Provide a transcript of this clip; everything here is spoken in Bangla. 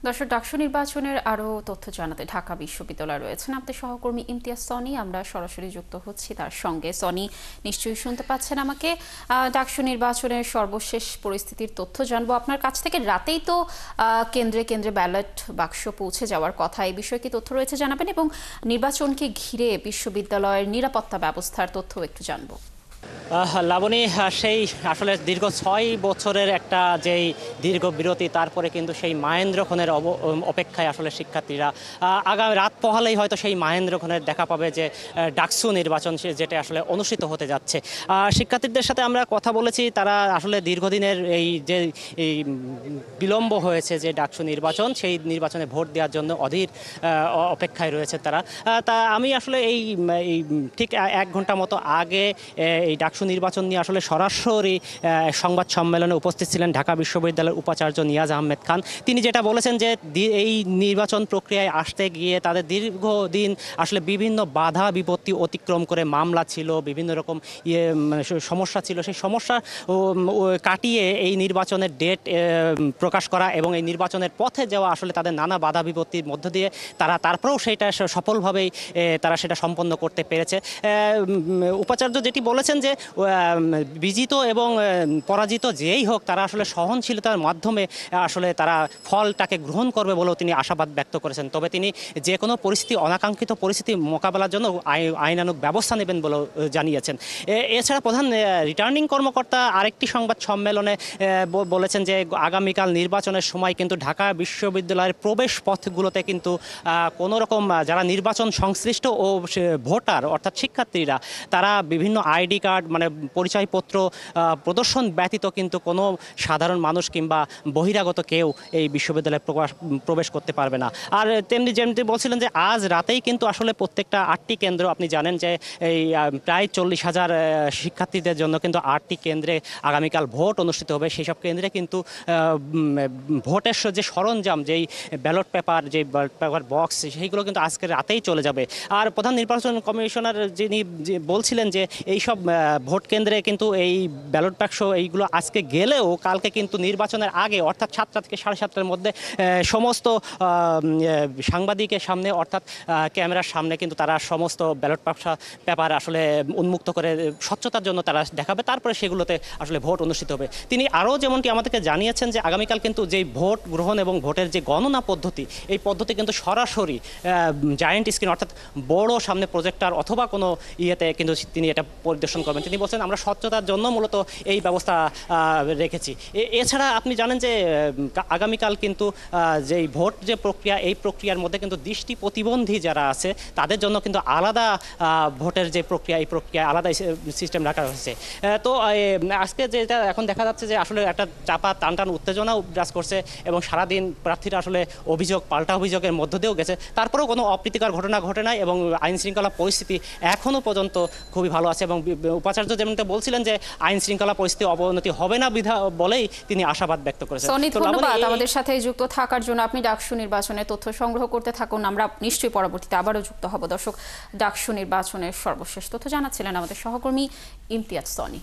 দর্শক, ডাকসু নির্বাচনের আরও তথ্য জানাতে ঢাকা বিশ্ববিদ্যালয়ে রয়েছেন আমাদের সহকর্মী ইমতিয়াজ সনি। আমরা সরাসরি যুক্ত হচ্ছি তার সঙ্গে। সনি, নিশ্চয়ই শুনতে পাচ্ছেন আমাকে। ডাকসু নির্বাচনের সর্বশেষ পরিস্থিতির তথ্য জানবো আপনার কাছ থেকে। রাতেই তো কেন্দ্রে কেন্দ্রে ব্যালট বাক্স পৌঁছে যাওয়ার কথা, এই বিষয়ে কি তথ্য রয়েছে জানাবেন, এবং নির্বাচনকে ঘিরে বিশ্ববিদ্যালয়ের নিরাপত্তা ব্যবস্থার তথ্য একটু জানবো। লাবণী, সেই আসলে দীর্ঘ ৬ বছরের একটা যেই দীর্ঘ বিরতি, তারপরে কিন্তু সেই মাহেন্দ্রক্ষণের অপেক্ষায় আসলে শিক্ষার্থীরা আগামী রাত পোহালেই হয়তো সেই মাহেন্দ্রক্ষণের দেখা পাবে যে ডাকসু নির্বাচন যেটা আসলে অনুষ্ঠিত হতে যাচ্ছে। শিক্ষার্থীদের সাথে আমরা কথা বলেছি, তারা আসলে দীর্ঘদিনের এই যে এই বিলম্ব হয়েছে যে ডাকসু নির্বাচন, সেই নির্বাচনে ভোট দেওয়ার জন্য অধীর অপেক্ষায় রয়েছে তারা। তা আমি আসলে এই ঠিক ১ ঘন্টা মতো আগে এই ডাকসু নির্বাচন নিয়ে আসলে সরাসরি সংবাদ সম্মেলনে উপস্থিত ছিলেন ঢাকা বিশ্ববিদ্যালয়ের উপাচার্য নিয়াজ আহমেদ খান। তিনি যেটা বলেছেন যে এই নির্বাচন প্রক্রিয়ায় আসতে গিয়ে তাদের দীর্ঘদিন আসলে বিভিন্ন বাধা বিপত্তি অতিক্রম করে মামলা ছিল, বিভিন্ন রকম সমস্যা ছিল, সেই সমস্যা কাটিয়ে এই নির্বাচনের ডেট প্রকাশ করা এবং এই নির্বাচনের পথে যাওয়া আসলে তাদের নানা বাধা বিপত্তির মধ্য দিয়ে তারপরেও সেটা সফলভাবেই তারা সেটা সম্পন্ন করতে পেরেছে। উপাচার্য যেটি বলেছেন যে বিজিত এবং পরাজিত যেই হোক, তারা আসলে সহনশীলতার মাধ্যমে আসলে তারা ফলটাকে গ্রহণ করবে বলেও তিনি আশাবাদ ব্যক্ত করেছেন। তবে তিনি যে কোনো পরিস্থিতি, অনাকাঙ্ক্ষিত পরিস্থিতি মোকাবেলার জন্য আইনানুগ ব্যবস্থা নেবেন বলেও জানিয়েছেন। এছাড়া প্রধান রিটার্নিং কর্মকর্তা আরেকটি সংবাদ সম্মেলনে বলেছেন যে আগামীকাল নির্বাচনের সময় কিন্তু ঢাকা বিশ্ববিদ্যালয়ের প্রবেশ পথগুলোতে কিন্তু কোনো রকম যারা নির্বাচন সংশ্লিষ্ট ও ভোটার অর্থাৎ শিক্ষার্থীরা, তারা বিভিন্ন আইডি কার্ড মানে পরিচয়পত্র প্রদর্শন ব্যতীত কিন্তু কোনো সাধারণ মানুষ কিংবা বহিরাগত কেউ এই বিশ্ববিদ্যালয়ে প্রবেশ করতে পারবে না। আর তেমনি যেমনি বলছিলেন যে আজ রাতেই কিন্তু আসলে প্রত্যেকটা 8টি কেন্দ্র, আপনি জানেন যে এই প্রায় 40,000 শিক্ষার্থীদের জন্য কিন্তু 8টি কেন্দ্রে আগামীকাল ভোট অনুষ্ঠিত হবে। সেই সব কেন্দ্রে কিন্তু ভোটের যে সরঞ্জাম, যেই ব্যালট পেপার, যে ব্যালট পেপার বক্স, সেইগুলো কিন্তু আজকে রাতেই চলে যাবে। আর প্রধান নির্বাচন কমিশনার যিনি বলছিলেন যে এইসব ভোট কেন্দ্রে কিন্তু এই ব্যালট বাক্স এইগুলো আজকে গেলেও কালকে কিন্তু নির্বাচনের আগে অর্থাৎ 7টা থেকে 7:30টার মধ্যে সমস্ত সাংবাদিকের সামনে অর্থাৎ ক্যামেরার সামনে কিন্তু তারা সমস্ত ব্যালট বাক্স পেপার আসলে উন্মুক্ত করে স্বচ্ছতার জন্য তারা দেখাবে, তারপরে সেগুলোতে আসলে ভোট অনুষ্ঠিত হবে। তিনি আরও যেমনটি আমাদেরকে জানিয়েছেন যে আগামীকাল কিন্তু যেই ভোট গ্রহণ এবং ভোটের যে গণনা পদ্ধতি, এই পদ্ধতি কিন্তু সরাসরি জায়েন্ট স্ক্রিন অর্থাৎ বড় সামনে প্রজেক্টর অথবা কোনো ইয়েতে কিন্তু তিনি এটা পরিদর্শন করবেন। তিনি বলছেন আমরা স্বচ্ছতার জন্য মূলত এই ব্যবস্থা রেখেছি। এছাড়া আপনি জানেন যে আগামীকাল কিন্তু যেই ভোট যে প্রক্রিয়া, এই প্রক্রিয়ার মধ্যে কিন্তু দৃষ্টি প্রতিবন্ধী যারা আছে তাদের জন্য কিন্তু আলাদা ভোটের যে প্রক্রিয়া, এই প্রক্রিয়া আলাদা সিস্টেম রাখা হয়েছে। তো আজকে যেটা এখন দেখা যাচ্ছে যে আসলে একটা চাপা টানটান উত্তেজনাও বিরাজ করছে এবং সারাদিন প্রার্থীরা আসলে পাল্টা অভিযোগের মধ্য দিয়েও গেছে, তারপরেও কোনো অপ্রীতিকর ঘটনা ঘটে নাই এবং আইন শৃঙ্খলা পরিস্থিতি এখনও পর্যন্ত খুবই ভালো আছে। এবং উপাচার্য যেমনটা বলছিলেন যে আইন শৃঙ্খলা পরিস্থিতি অবনতি হবে না বলেই তিনি আশাবাদ ব্যক্ত করেছেন। ধন্যবাদ আমাদের সাথে যুক্ত থাকার জন্য। আপনি ডাকসু নির্বাচনের তথ্য সংগ্রহ করতে থাকুন, আমরা নিশ্চয়ই পরবর্তীতে আবারও যুক্ত হব। দর্শক, ডাকসু নির্বাচনের সর্বশেষ তথ্য জানাচ্ছিলেন আমাদের সহকর্মী ইমতিয়াজ সনি।